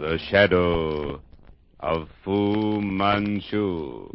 The Shadow of Fu Manchu.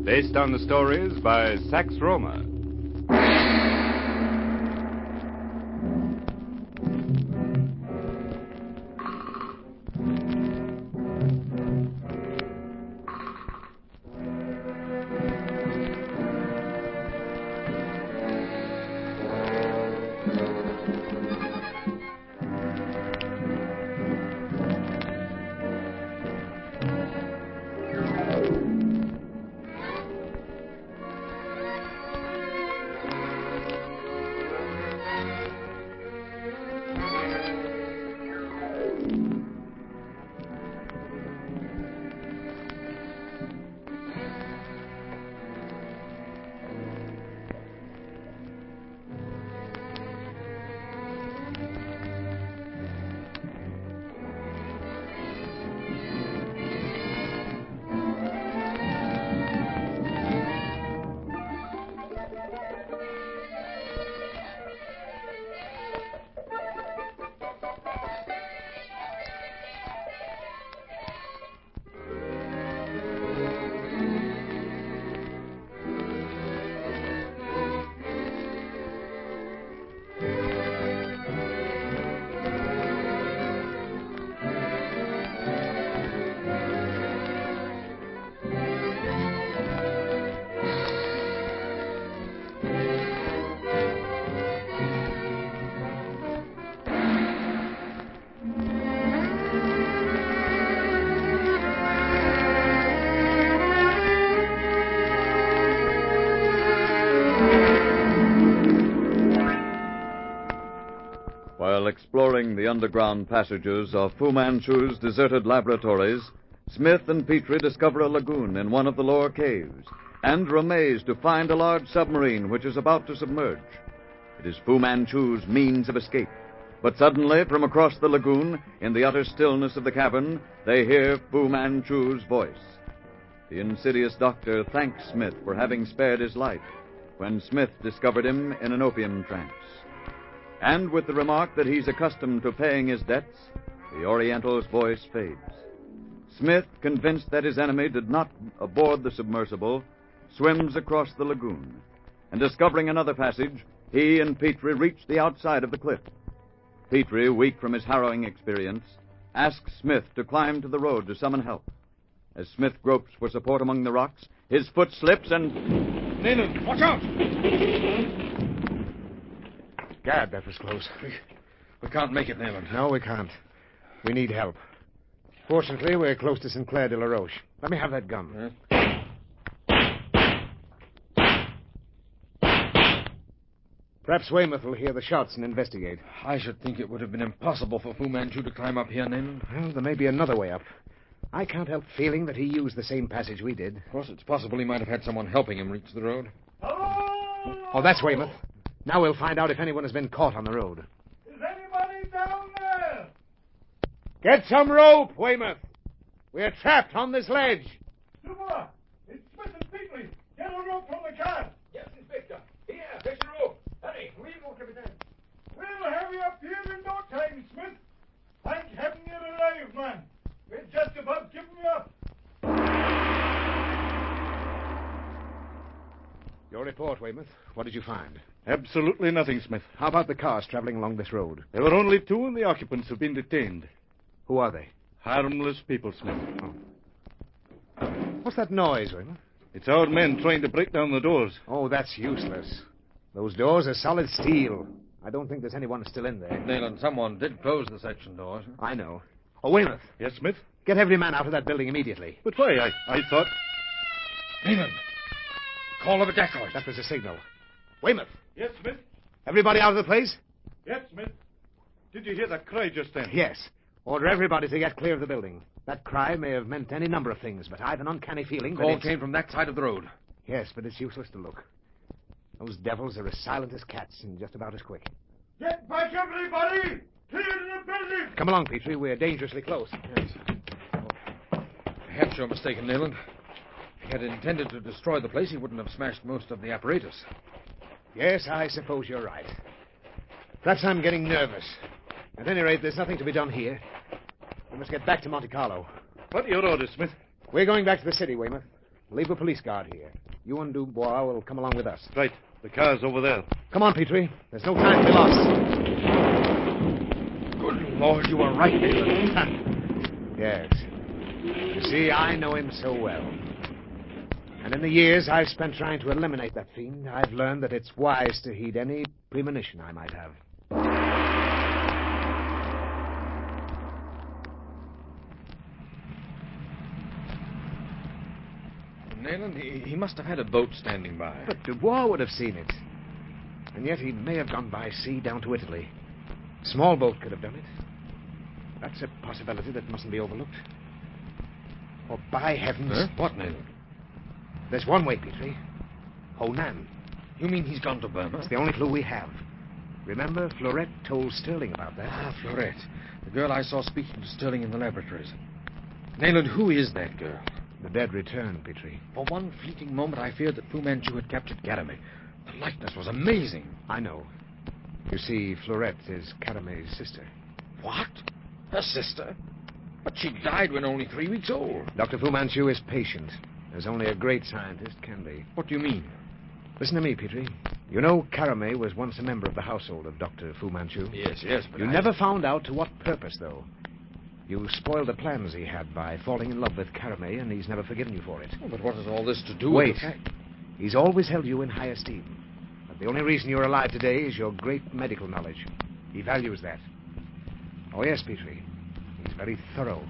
Based on the stories by Sax Roma. While exploring the underground passages of Fu Manchu's deserted laboratories, Smith and Petrie discover a lagoon in one of the lower caves and are amazed to find a large submarine which is about to submerge. It is Fu Manchu's means of escape. But suddenly, from across the lagoon, in the utter stillness of the cavern, they hear Fu Manchu's voice. The insidious doctor thanks Smith for having spared his life when Smith discovered him in an opium trance. And with the remark that he's accustomed to paying his debts, the Oriental's voice fades. Smith, convinced that his enemy did not aboard the submersible, swims across the lagoon. And discovering another passage, he and Petrie reach the outside of the cliff. Petrie, weak from his harrowing experience, asks Smith to climb to the road to summon help. As Smith gropes for support among the rocks, his foot slips and... Nayland, watch out! Gad, that was close. We can't make it, Nayland. No, we can't. We need help. Fortunately, we're close to Sinclair de la Roche. Let me have that gun. Perhaps Weymouth will hear the shots and investigate. I should think it would have been impossible for Fu Manchu to climb up here, Nayland. Well, there may be another way up. I can't help feeling that he used the same passage we did. Of course, it's possible he might have had someone helping him reach the road. Oh, that's Weymouth. Now we'll find out if anyone has been caught on the road. Is anybody down there? Get some rope, Weymouth. We're trapped on this ledge. Super! It's Smith and Petrie. Get a rope from the car. Yes, Inspector. Here, fetch a rope. Hurry, we'll go, Captain. We'll have you up here in no time, Smith. Thank heaven you're alive, man. We're just about giving you up. Your report, Weymouth. What did you find? Absolutely nothing, Smith. How about the cars traveling along this road? There were only two, and the occupants have been detained. Who are they? Harmless people, Smith. Oh. What's that noise, Weymouth? It's our men trying to break down the doors. Oh, that's useless. Those doors are solid steel. I don't think there's anyone still in there. Nayland, someone did close the section doors. I know. Oh, Weymouth. Yes, Smith? Get every man out of that building immediately. But why? I thought... Nayland, call of a decoy. That was a signal. Weymouth. Yes, Smith? Everybody out of the place? Yes, Smith. Did you hear that cry just then? Yes. Order everybody to get clear of the building. That cry may have meant any number of things, but I've an uncanny feeling that Call came from that side of the road. Yes, but it's useless to look. Those devils are as silent as cats and just about as quick. Get back, everybody! Clear the building! Come along, Petrie. We're dangerously close. Yes. Perhaps you're mistaken, Nayland. If he had intended to destroy the place, he wouldn't have smashed most of the apparatus. Yes, I suppose you're right. Perhaps I'm getting nervous. At any rate, there's nothing to be done here. We must get back to Monte Carlo. What are your orders, Smith? We're going back to the city, Weymouth. Leave a police guard here. You and Dubois will come along with us. Right. The car's over there. Come on, Petrie. There's no time to be lost. Good Lord, you were right, David. Yes. You see, I know him so well. And in the years I've spent trying to eliminate that fiend, I've learned that it's wise to heed any premonition I might have. Nayland, he must have had a boat standing by. But Dubois would have seen it. And yet he may have gone by sea down to Italy. A small boat could have done it. That's a possibility that mustn't be overlooked. Oh, by heavens. Huh? What, Nayland? There's one way, Petrie. Honan. You mean he's gone to Burma? It's the only clue we have. Remember, Florette told Sterling about that. Ah, Florette. The girl I saw speaking to Sterling in the laboratories. Nayland, who is that girl? The dead returned, Petrie. For one fleeting moment, I feared that Fu Manchu had captured Karame. The likeness was amazing. I know. You see, Florette is Karame's sister. What? Her sister? But she died when only 3 weeks old. Dr. Fu Manchu is patient, as only a great scientist can be. What do you mean? Listen to me, Petrie. You know Karame was once a member of the household of Dr. Fu Manchu. Yes, but You never found out to what purpose, though. You spoiled the plans he had by falling in love with Karame, and he's never forgiven you for it. Oh, but what has all this to do Wait. with the fact? He's always held you in high esteem. But the only reason you're alive today is your great medical knowledge. He values that. Oh, yes, Petrie. He's very thorough.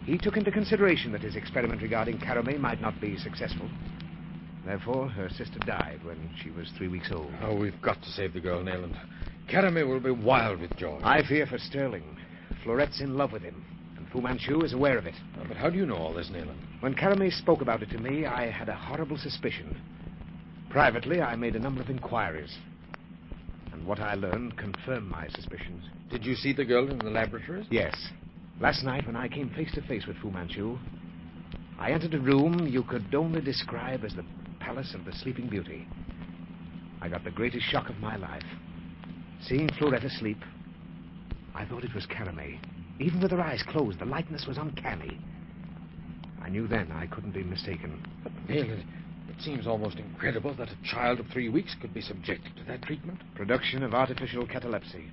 He took into consideration that his experiment regarding Karame might not be successful. Therefore, her sister died when she was 3 weeks old. Oh, we've got to save the girl, Nayland. Karame will be wild with joy. I fear for Sterling. Florette's in love with him, and Fu Manchu is aware of it. Oh, but how do you know all this, Nayland? When Karame spoke about it to me, I had a horrible suspicion. Privately, I made a number of inquiries. And what I learned confirmed my suspicions. Did you see the girl in the laboratories? Yes. Last night, when I came face to face with Fu Manchu, I entered a room you could only describe as the Palace of the Sleeping Beauty. I got the greatest shock of my life. Seeing Florette asleep, I thought it was Karame. Even with her eyes closed, the likeness was uncanny. I knew then I couldn't be mistaken. But, Nayland, it seems almost incredible that a child of 3 weeks could be subjected to that treatment. Production of artificial catalepsy.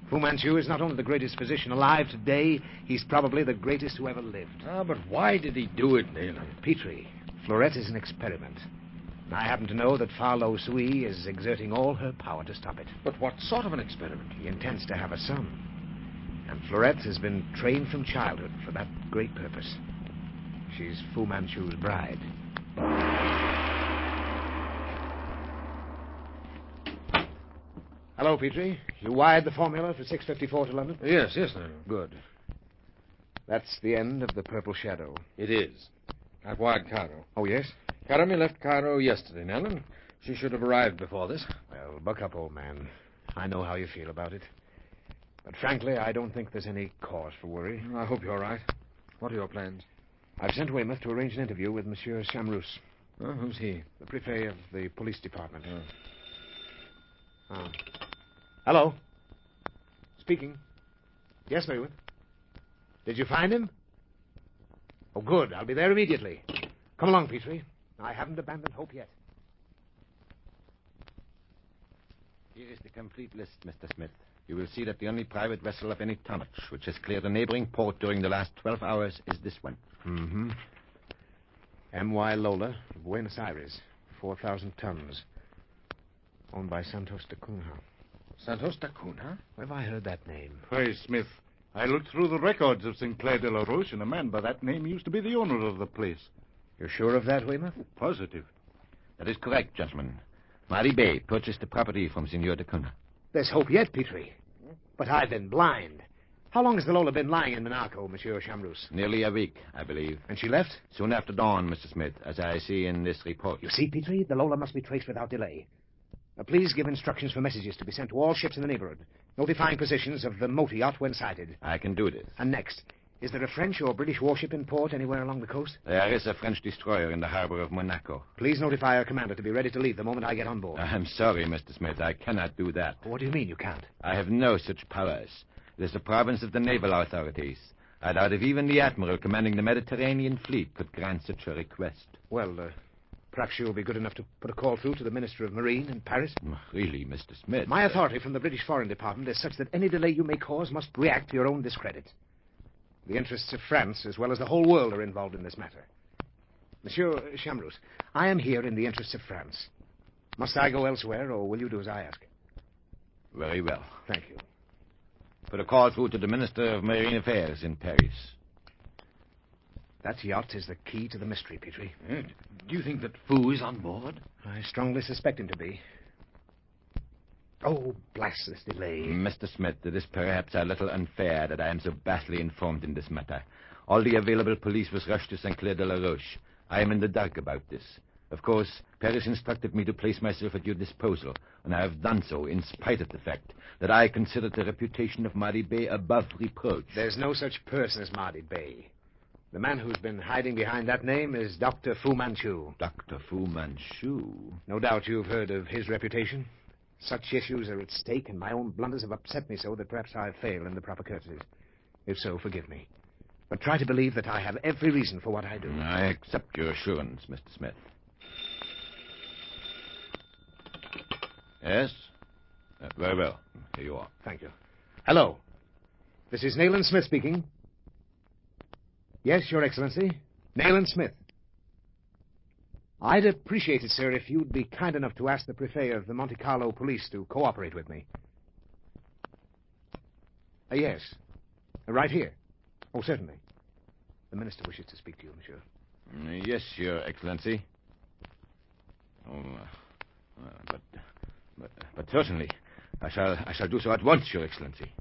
Fu Manchu is not only the greatest physician alive today, he's probably the greatest who ever lived. Ah, but why did he do it, Nayland? Petrie, Florette is an experiment. I happen to know that Farlow Sui is exerting all her power to stop it. But what sort of an experiment? He intends to have a son. And Florette has been trained from childhood for that great purpose. She's Fu Manchu's bride. Hello, Petrie. You wired the formula for 6:54 to London? Yes, Nayland. Good. That's the end of the Purple Shadow. It is. I've wired Cairo. Oh, yes? Karame left Cairo yesterday, Nayland. She should have arrived before this. Well, buck up, old man. I know how you feel about it. But frankly, I don't think there's any cause for worry. I hope you're right. What are your plans? I've sent Weymouth to arrange an interview with Monsieur Chamrous, Oh, who's he? the prefet of the police department. Hello. Speaking. Yes, Weymouth. Did you find him? Oh, good. I'll be there immediately. Come along, Petrie. I haven't abandoned hope yet. Here is the complete list, Mr. Smith. You will see that the only private vessel of any tonnage which has cleared a neighboring port during the last 12 hours is this one. Mm-hmm. M.Y. Lola, Buenos Aires. 4,000 tons. Owned by Santos de Cunha. Santos da Cunha? Where have I heard that name? Why, Smith, I looked through the records of Sinclair de la Roche, and a man by that name used to be the owner of the place. You're sure of that, Weymouth? Positive. That is correct, gentlemen. Mari Bey purchased the property from Senor de Cunha. There's hope yet, Petrie. But I've been blind. How long has the Lola been lying in Monaco, Monsieur Chamrous? Nearly a week, I believe. And she left? Soon after dawn, Mr. Smith, as I see in this report. You see, Petrie, the Lola must be traced without delay. Please give instructions for messages to be sent to all ships in the neighborhood, notifying positions of the motor yacht when sighted. I can do this. And next, is there a French or British warship in port anywhere along the coast? There is a French destroyer in the harbor of Monaco. Please notify our commander to be ready to leave the moment I get on board. I'm sorry, Mr. Smith. I cannot do that. What do you mean you can't? I have no such powers. It is the province of the naval authorities. I doubt if even the admiral commanding the Mediterranean fleet could grant such a request. Well, perhaps you'll be good enough to put a call through to the Minister of Marine in Paris? Really, Mr. Smith? My authority from the British Foreign Department is such that any delay you may cause must react to your own discredit. The interests of France, as well as the whole world, are involved in this matter. Monsieur Chamrous, I am here in the interests of France. Must I go elsewhere, or will you do as I ask? Very well. Thank you. Put a call through to the Minister of Marine Affairs in Paris. That yacht is the key to the mystery, Petrie. Do you think that Fu is on board? I strongly suspect him to be. Oh, blast this delay. Mr. Smith, it is perhaps a little unfair that I am so badly informed in this matter. All the available police was rushed to St. Clair de la Roche. I am in the dark about this. Of course, Paris instructed me to place myself at your disposal, and I have done so in spite of the fact that I consider the reputation of Mardi Bey above reproach. There's no such person as Mardi Bey. The man who's been hiding behind that name is Dr. Fu Manchu. Dr. Fu Manchu? No doubt you've heard of his reputation. Such issues are at stake, and my own blunders have upset me so that perhaps I've failed in the proper courtesies. If so, forgive me. But try to believe that I have every reason for what I do. I accept your assurance, Mr. Smith. Yes? Very well. Here you are. Thank you. Hello. This is Nayland Smith speaking. Yes, Your Excellency. Nayland Smith. I'd appreciate it, sir, if you'd be kind enough to ask the Prefet of the Monte Carlo police to cooperate with me. Yes. Right here. Oh, certainly. The Minister wishes to speak to you, monsieur. Yes, Your Excellency. Oh, but certainly. I shall do so at once, Your Excellency.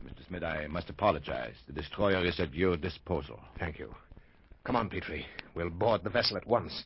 Mr. Smith, I must apologize. The destroyer is at your disposal. Thank you. Come on, Petrie. We'll board the vessel at once.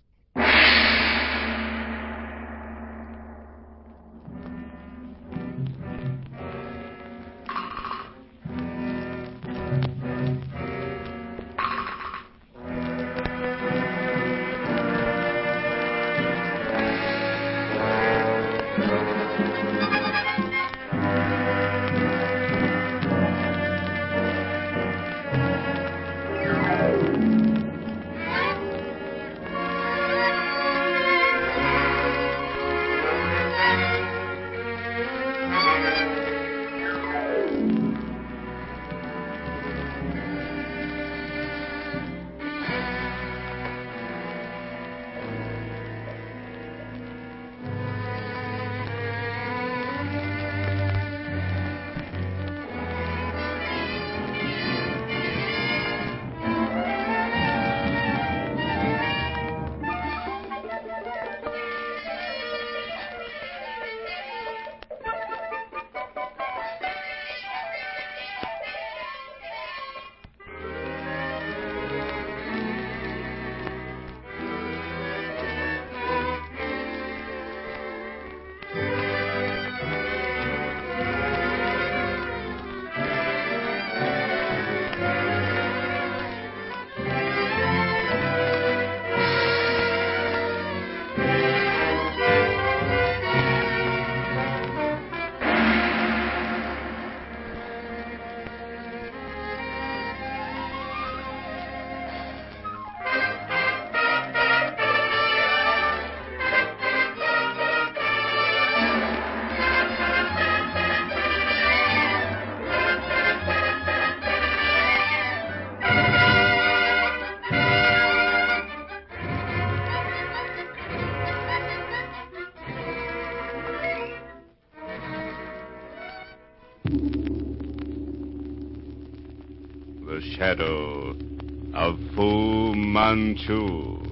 The shadow of Fu Manchu.